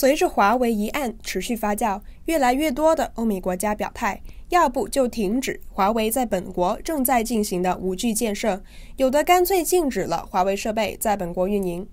随着华为一案持续发酵，越来越多的欧美国家表态，要不就停止华为在本国正在进行的5G 建设，有的干脆禁止了华为设备在本国运营。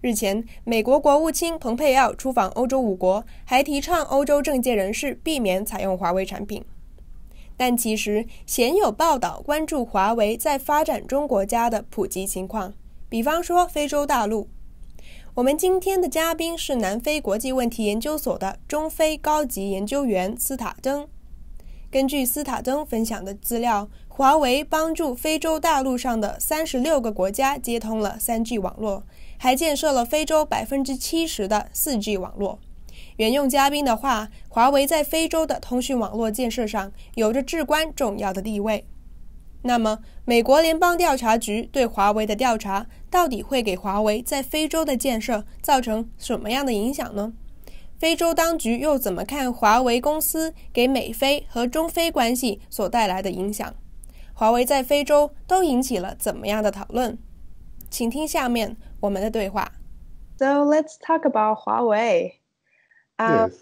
日前，美国国务卿蓬佩奥出访欧洲5国，还提倡欧洲政界人士避免采用华为产品。但其实鲜有报道关注华为在发展中国家的普及情况，比方说非洲大陆。我们今天的嘉宾是南非国际问题研究所的中非高级研究员斯塔登。根据斯塔登分享的资料，华为帮助非洲大陆上的36个国家接通了 3G 网络，还建设了非洲 70% 的 4G 网络。援用嘉宾的话，华为在非洲的通讯网络建设上有着至关重要的地位。那么，美国联邦调查局对华为的调查到底会给华为在非洲的建设造成什么样的影响呢？非洲当局又怎么看华为公司给美非和中非关系所带来的影响？华为在非洲都引起了怎么样的讨论？请听下面我们的对话。 So let's talk about Huawei. Yes.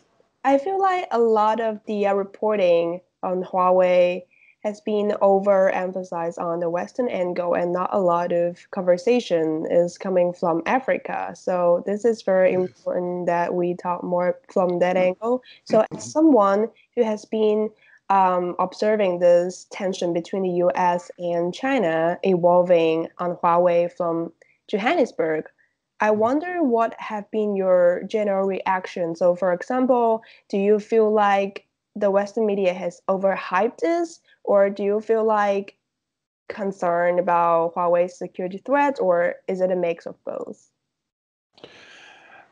I feel like a lot of the reporting on Huawei has been overemphasized on the Western angle, and not a lot of conversation is coming from Africa. So this is very important that we talk more from that angle. So as someone who has been observing this tension between the US and China evolving on Huawei from Johannesburg, I wonder what have been your general reaction. So for example, do you feel like the Western media has overhyped this, or do you feel like concerned about Huawei's security threats, or is it a mix of both?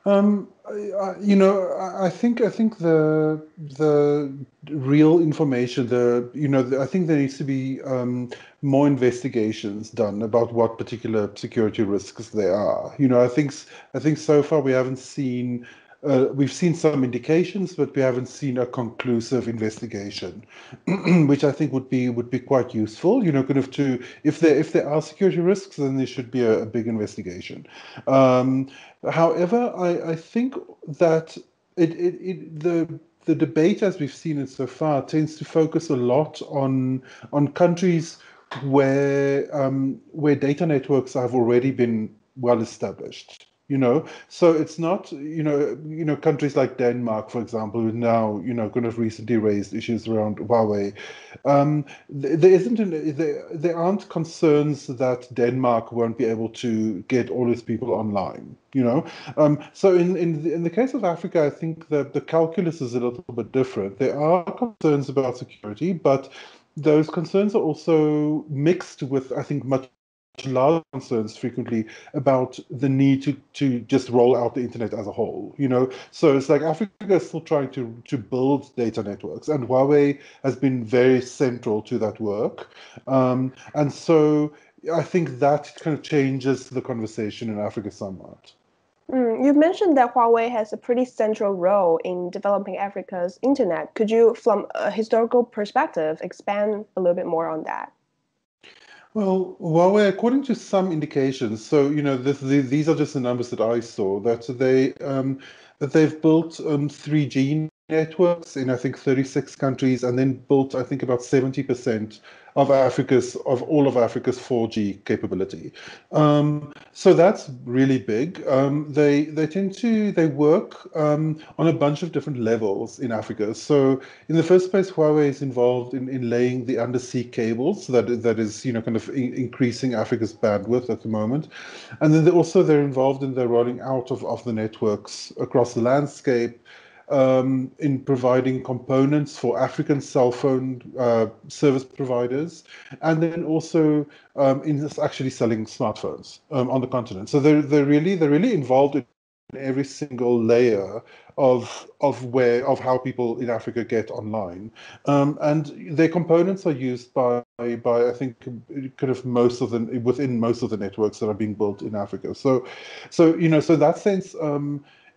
I think the real information, I think there needs to be more investigations done about what particular security risks there are. I think so far we haven't seen. We've seen some indications, but we haven't seen a conclusive investigation, which I think would be quite useful. Kind of if there are security risks, then there should be a big investigation. However, I think that the debate as we've seen it so far tends to focus a lot on countries where data networks have already been well established. So it's not, countries like Denmark, for example, who now, kind of recently raised issues around Huawei. There aren't concerns that Denmark won't be able to get all its people online. So in the case of Africa, I think that the calculus is a little bit different. There are concerns about security, but those concerns are also mixed with, I think, much larger concerns frequently about the need to just roll out the internet as a whole. So it's like Africa is still trying to build data networks, and Huawei has been very central to that work. And so I think that kind of changes the conversation in Africa somewhat. You've mentioned that Huawei has a pretty central role in developing Africa's internet. Could you, from a historical perspective, expand a little bit more on that? Well, Huawei, according to some indications, so these are just the numbers that I saw, that they've built 3G networks in, I think, 36 countries, and then built, I think, about 70% of all of Africa's 4G capability. So that's really big. They work on a bunch of different levels in Africa. So in the first place, Huawei is involved in laying the undersea cables that is kind of increasing Africa's bandwidth at the moment, and then they're involved in the rolling out of the networks across the landscape. In providing components for African cell phone service providers, and then also in actually selling smartphones on the continent. So they're really involved in every single layer of how people in Africa get online, and their components are used by I think kind of within most of the networks that are being built in Africa. So in that sense,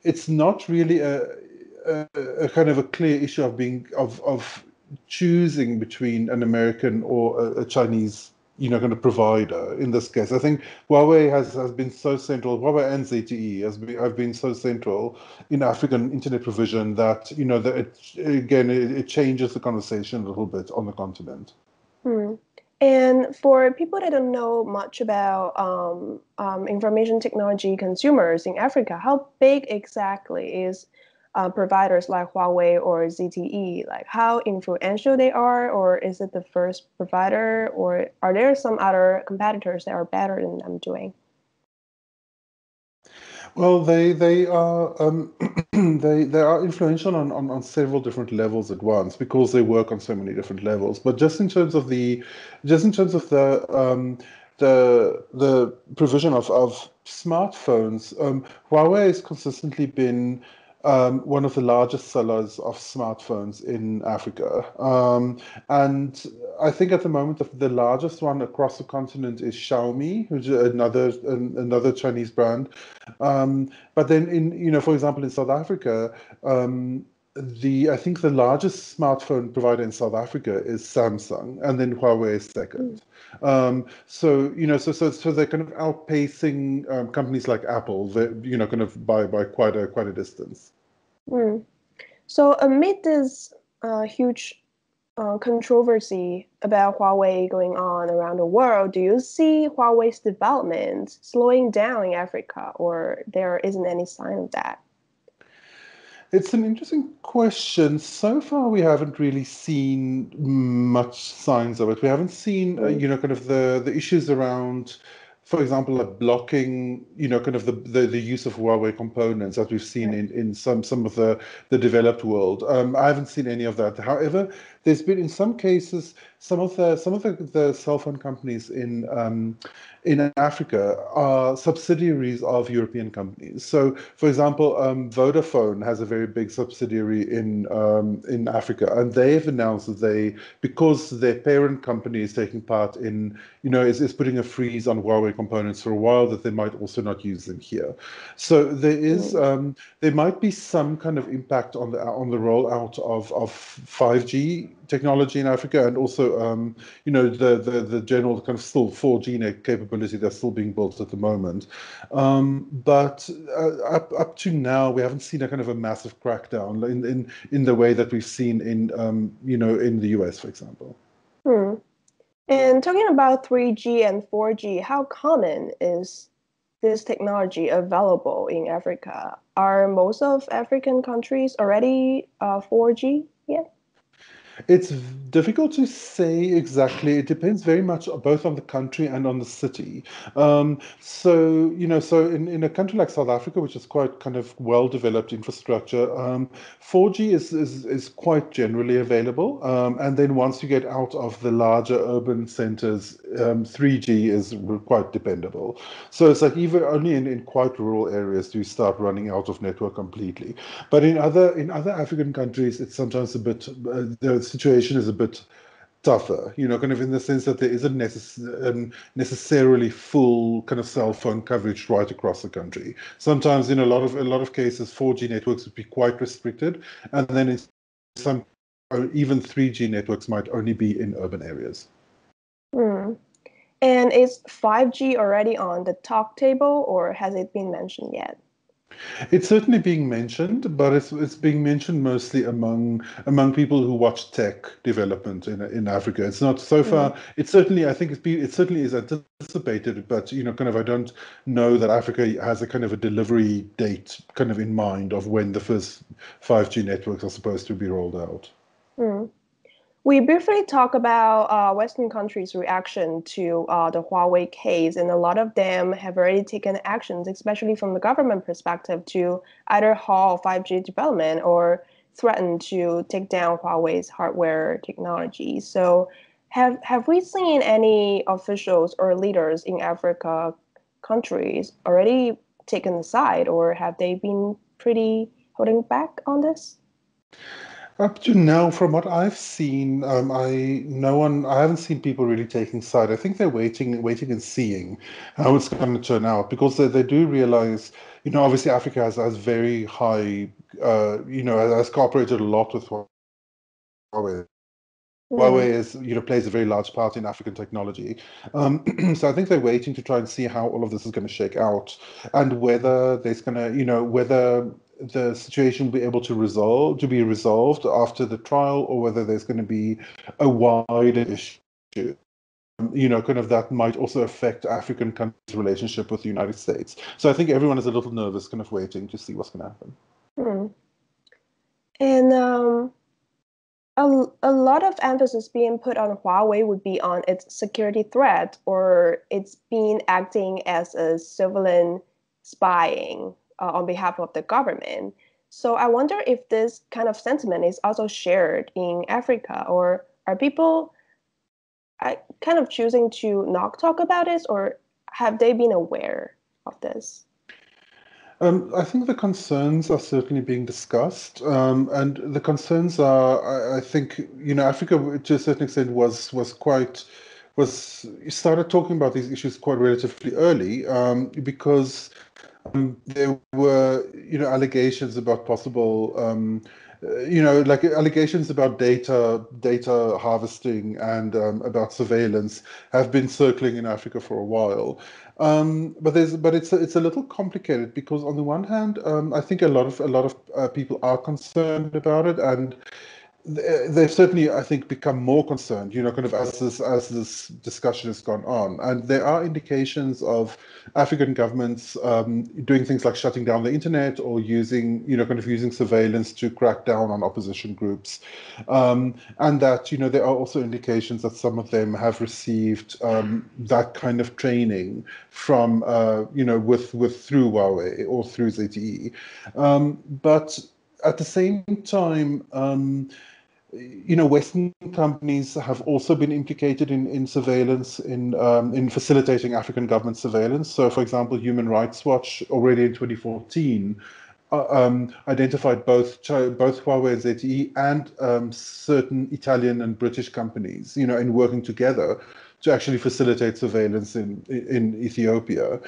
it's not really a kind of a clear issue of choosing between an American or a Chinese kind of provider in this case. I think Huawei has been so central. Huawei and ZTE have been so central in African internet provision that that it changes the conversation a little bit on the continent. And for people that don't know much about information technology consumers in Africa, how big exactly is providers like Huawei or ZTE? Like how influential they are, or is it the first provider, or are there some other competitors that are better than them doing? Well, they are they are influential on several different levels at once because they work on so many different levels. But just in terms of the provision of smartphones, Huawei has consistently been one of the largest sellers of smartphones in Africa. And I think at the moment the largest one across the continent is Xiaomi, which is another Chinese brand. But then for example, in South Africa, I think the largest smartphone provider in South Africa is Samsung, and then Huawei is second. So they're kind of outpacing companies like Apple, kind of by quite a distance. So amid this huge controversy about Huawei going on around the world, do you see Huawei's development slowing down in Africa, or there isn't any sign of that? It's an interesting question. So far, we haven't really seen much signs of it. We haven't seen, kind of the issues around, for example, like blocking, kind of the use of Huawei components that we've seen in some of the developed world. I haven't seen any of that. However, there's been in some cases some of the cell phone companies in Africa are subsidiaries of European companies. So, for example, Vodafone has a very big subsidiary in Africa, and they've announced that because their parent company is taking part in, is putting a freeze on Huawei components for a while, that they might also not use them here. So there might be some kind of impact on the rollout of 5G technology in Africa, and also the general kind of still 4G capability that's still being built at the moment. But up to now, we haven't seen a kind of a massive crackdown in the way that we've seen in in the US, for example. And talking about 3G and 4G, how common is this technology available in Africa? Are most of African countries already 4G yet? It's difficult to say exactly. It depends very much both on the country and on the city. So in a country like South Africa, which is quite kind of well-developed infrastructure, 4G is quite generally available. And then once you get out of the larger urban centers, 3G is quite dependable. So it's like even only in quite rural areas do you start running out of network completely. But in other African countries, it's sometimes a bit the situation is a bit tougher, kind of in the sense that there isn't necessarily full kind of cell phone coverage right across the country. Sometimes in a lot of cases, 4G networks would be quite restricted, and then in some even 3G networks might only be in urban areas. And is 5G already on the talk table, or has it been mentioned yet? It's certainly being mentioned, but it's being mentioned mostly among people who watch tech development in Africa. It's not so far. It's certainly, I think it certainly is anticipated, but kind of I don't know that Africa has a kind of a delivery date kind of in mind of when the first 5G networks are supposed to be rolled out. We briefly talk about Western countries' reaction to the Huawei case, and a lot of them have already taken actions, especially from the government perspective, to either halt 5G development or threaten to take down Huawei's hardware technology. So have we seen any officials or leaders in Africa countries already taken a side, or have they been pretty holding back on this? Up to now, from what I've seen, I haven't seen people really taking side. I think they're waiting and seeing how it's going to turn out, because they do realize, obviously Africa has very high, has cooperated a lot with Huawei Huawei is, plays a very large part in African technology. So I think they're waiting to try and see how all of this is going to shake out, and whether there's going to, whether the situation will be able to be resolved after the trial, or whether there's going to be a wider issue, kind of that might also affect African countries' relationship with the United States. So I think everyone is a little nervous, kind of waiting to see what's going to happen. And a lot of emphasis being put on Huawei would be on its security threat, or it's been acting as a civilian spying on behalf of the government. So I wonder if this kind of sentiment is also shared in Africa, or are people kind of choosing to not talk about it, or have they been aware of this? I think the concerns are certainly being discussed, and the concerns are, I think, Africa to a certain extent started talking about these issues quite relatively early, because there were, allegations about possible, like allegations about data harvesting and about surveillance have been circling in Africa for a while. But it's a little complicated, because on the one hand, I think a lot of people are concerned about it, and they've certainly, I think, become more concerned, kind of as this discussion has gone on. And there are indications of African governments doing things like shutting down the internet, or using surveillance to crack down on opposition groups. And that, there are also indications that some of them have received that kind of training from, through Huawei or through ZTE. But at the same time, Western companies have also been implicated in surveillance, in facilitating African government surveillance. So, for example, Human Rights Watch already in 2014 identified both Huawei and ZTE and certain Italian and British companies, in working together to actually facilitate surveillance in Ethiopia.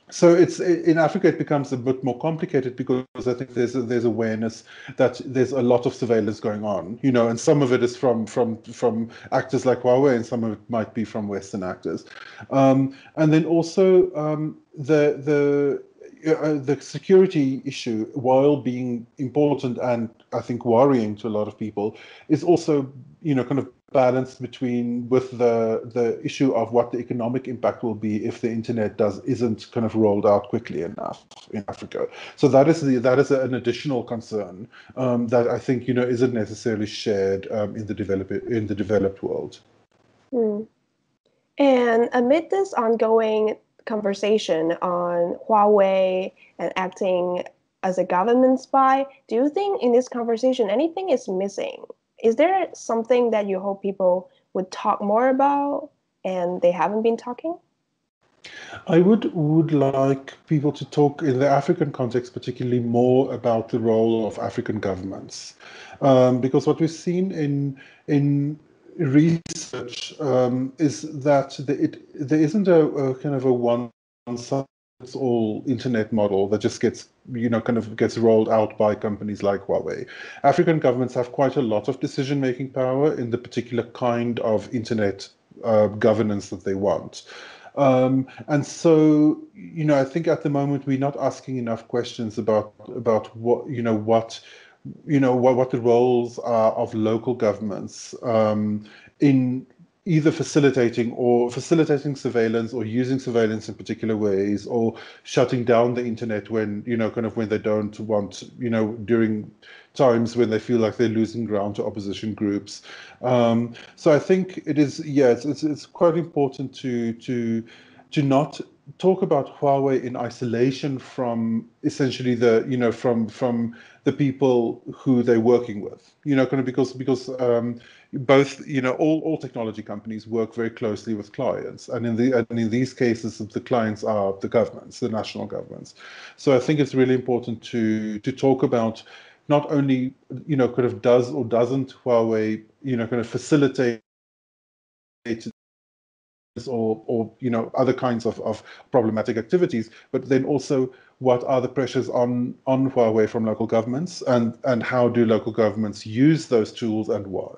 So in Africa, it becomes a bit more complicated, because I think there's awareness that there's a lot of surveillance going on, and some of it is from actors like Huawei, and some of it might be from Western actors. And then also the security issue, while being important and I think worrying to a lot of people, is also kind of balanced with the issue of what the economic impact will be if the internet isn't kind of rolled out quickly enough in Africa. So that is an additional concern that I think isn't necessarily shared in the developed world. And amid this ongoing conversation on Huawei and acting as a government spy, do you think in this conversation anything is missing? Is there something that you hope people would talk more about and they haven't been talking? I would like people to talk in the African context, particularly more about the role of African governments, because what we've seen in research is that there isn't a kind of a one-size-fits-all internet model that just gets rolled out by companies like Huawei. African governments have quite a lot of decision-making power in the particular kind of internet governance that they want. And so, I think at the moment we're not asking enough questions about what the roles are of local governments in either facilitating surveillance, or using surveillance in particular ways, or shutting down the internet when when they don't want, during times when they feel like they're losing ground to opposition groups. So I think it is, it's quite important to not talk about Huawei in isolation from essentially from the people who they're working with, because both, all technology companies work very closely with clients, and in these cases, the clients are the governments, the national governments. So I think it's really important to talk about not only, does or doesn't Huawei, facilitate or other kinds of problematic activities, but then also what are the pressures on Huawei from local governments, and how do local governments use those tools, and why?